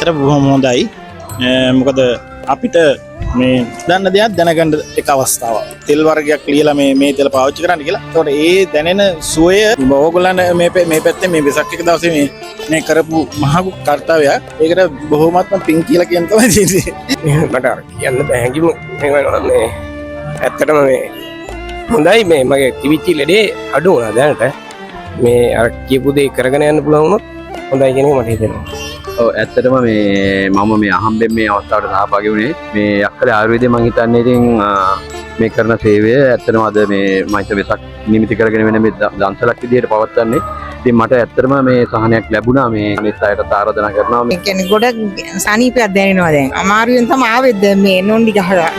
ඇත්තට බොහොම හොඳයි. මොකද අපිට මේ දන්න දෙයක් දැනගන්න එක අවස්ථාවක්. තෙල් වර්ගයක් ලියලා මේ තෙල පාවිච්චි කරන්න කියලා. ඒතකොට ඒ දැනෙන සුවය ඕගොල්ලන් මේ පැත්තේ මේ වෙසක් එක දවසේ මේ කරපු මහඟු කාර්යයක්. ඒකට බොහොමත්ම පිං කියලා කියන තමයි තියෙන්නේ. මට කියන්න බැහැකිම මේ ඇත්තටම මේ හොඳයි මේ මගේ තිවිච්ච ලෙඩේ අඩු වුණා දැනට. මේ අර කියපු දේ කරගෙන යන්න පුළුවන් වුණොත් හොඳයි කියන එක මට හිතෙනවා. ඔව් ඇත්තටම මේ මම මේ අහම්බෙන් මේ අවස්ථාවට සහභාගී වුණේ. මේ යක්කලේ ආයුර්වේදය මම හිතන්නේ ඉතින් මේ කරන සේවය ඇත්තටම අද මේ මම වෙසක් නිමිති කරගෙන වෙන මේ දන්සලක් විදිහට පවත්වන්නේ. ඉතින් මට ඇත්තටම මේ සහනයක් ලැබුණා. මේ අනිත් අයට ආරාධනා කරනවා. මේ කියන්නේ ගොඩක් සනීපයක් දැනෙනවා දැන්. අමාරුවෙන් තමයි ආවෙත් දැන් මේ නොන්ඩි ගහලා.